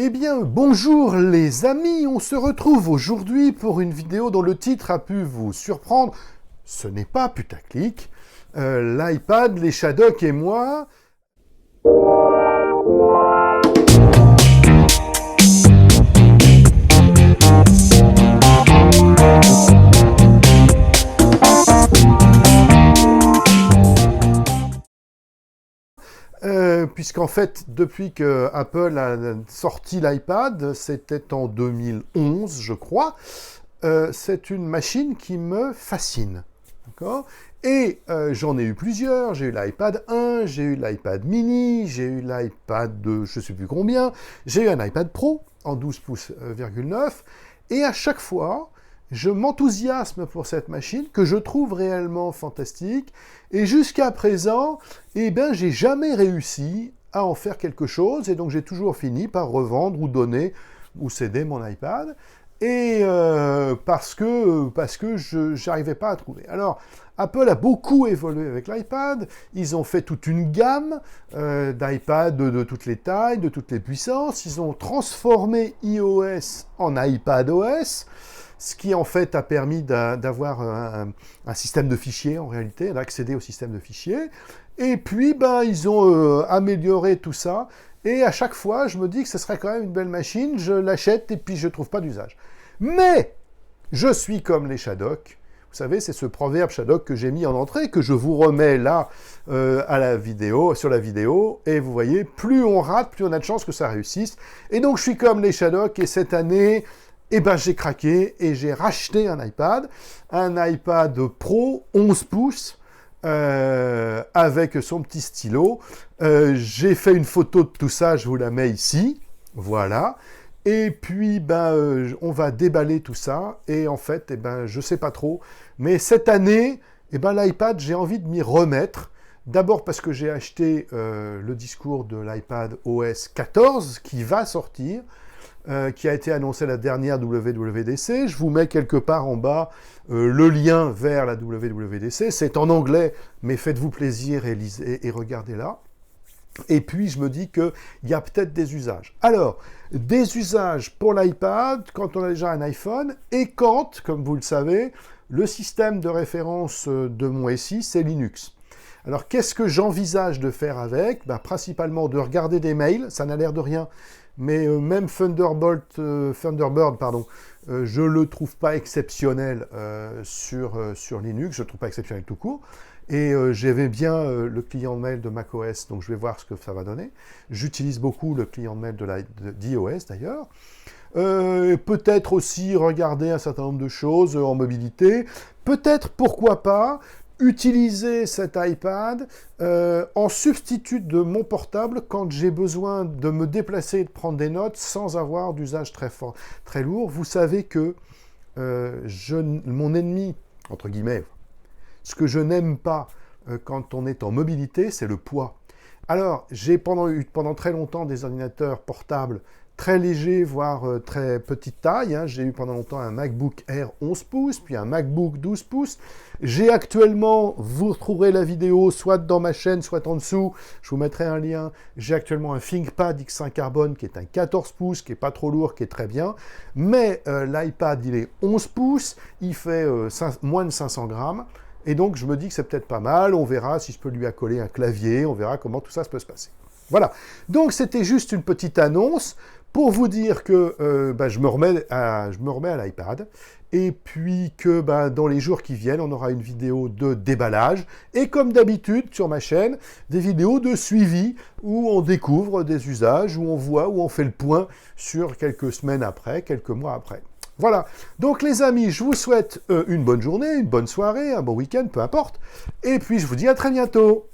Eh bien, bonjour les amis, on se retrouve aujourd'hui pour une vidéo dont le titre a pu vous surprendre. Ce n'est pas putaclic. L'iPad, les Shadocks et moi... puisqu'en fait, depuis que Apple a sorti l'iPad, c'était en 2011, je crois, c'est une machine qui me fascine. D'accord ? Et j'en ai eu plusieurs. J'ai eu l'iPad 1, j'ai eu l'iPad mini, j'ai eu l'iPad de je ne sais plus combien, j'ai eu un iPad Pro en 12 pouces,9. Et à chaque fois, je m'enthousiasme pour cette machine que je trouve réellement fantastique. Et jusqu'à présent, eh ben, j'ai jamais réussi à en faire quelque chose. Et donc, j'ai toujours fini par revendre ou donner ou céder mon iPad. Et parce que je n'arrivais pas à trouver. Alors, Apple a beaucoup évolué avec l'iPad. Ils ont fait toute une gamme d'iPad de toutes les tailles, de toutes les puissances. Ils ont transformé iOS en iPadOS, ce qui en fait a permis d'avoir un système de fichiers en réalité, d'accéder au système de fichiers. Et puis, ben, ils ont amélioré tout ça. Et à chaque fois, je me dis que ce serait quand même une belle machine, je l'achète et puis je ne trouve pas d'usage. Mais, je suis comme les Shadocks. Vous savez, c'est ce proverbe Shadocks que j'ai mis en entrée, que je vous remets là à la vidéo, sur la vidéo. Et vous voyez, plus on rate, plus on a de chances que ça réussisse. Et donc, je suis comme les Shadocks et cette année... Eh ben, j'ai craqué et j'ai racheté un iPad Pro 11 pouces avec son petit stylo. J'ai fait une photo de tout ça, je vous la mets ici, voilà. Et puis, ben, on va déballer tout ça. Et en fait, eh ben, je sais pas trop. Mais cette année, eh ben, l'iPad, j'ai envie de m'y remettre. D'abord parce que j'ai acheté le discours de l'iPad OS 14 qui va sortir. Qui a été annoncé à la dernière WWDC. Je vous mets quelque part en bas le lien vers la WWDC. C'est en anglais, mais faites-vous plaisir et regardez là. Et puis, je me dis qu'il y a peut-être des usages. Alors, des usages pour l'iPad, quand on a déjà un iPhone, et quand, comme vous le savez, le système de référence de mon SI, c'est Linux. Alors, qu'est-ce que j'envisage de faire avec ? Ben, principalement de regarder des mails, ça n'a l'air de rien, mais même Thunderbird, je ne le trouve pas exceptionnel sur Linux, je ne le trouve pas exceptionnel tout court. Et j'aimais bien le client de mail de macOS, donc je vais voir ce que ça va donner. J'utilise beaucoup le client de mail d'iOS d'ailleurs. Peut-être aussi regarder un certain nombre de choses en mobilité. Peut-être, pourquoi pas, utiliser cet iPad en substitut de mon portable quand j'ai besoin de me déplacer et de prendre des notes sans avoir d'usage très fort, très lourd. Vous savez que mon ennemi, entre guillemets, ce que je n'aime pas quand on est en mobilité, c'est le poids. Alors, j'ai pendant très longtemps des ordinateurs portables très légers, voire très petite taille. Hein. J'ai eu pendant longtemps un MacBook Air 11 pouces, puis un MacBook 12 pouces. J'ai actuellement, vous retrouverez la vidéo soit dans ma chaîne, soit en dessous, je vous mettrai un lien. J'ai actuellement un ThinkPad X1 Carbone qui est un 14 pouces, qui n'est pas trop lourd, qui est très bien. Mais l'iPad, il est 11 pouces, il fait moins de 500 grammes. Et donc, je me dis que c'est peut-être pas mal. On verra si je peux lui accoler un clavier. On verra comment tout ça peut se passer. Voilà. Donc, c'était juste une petite annonce pour vous dire que je me remets à l'iPad. Et puis que dans les jours qui viennent, on aura une vidéo de déballage. Et comme d'habitude, sur ma chaîne, des vidéos de suivi où on découvre des usages, où on voit, où on fait le point sur quelques semaines après, quelques mois après. Voilà, donc les amis, je vous souhaite une bonne journée, une bonne soirée, un bon week-end, peu importe. Et puis je vous dis à très bientôt.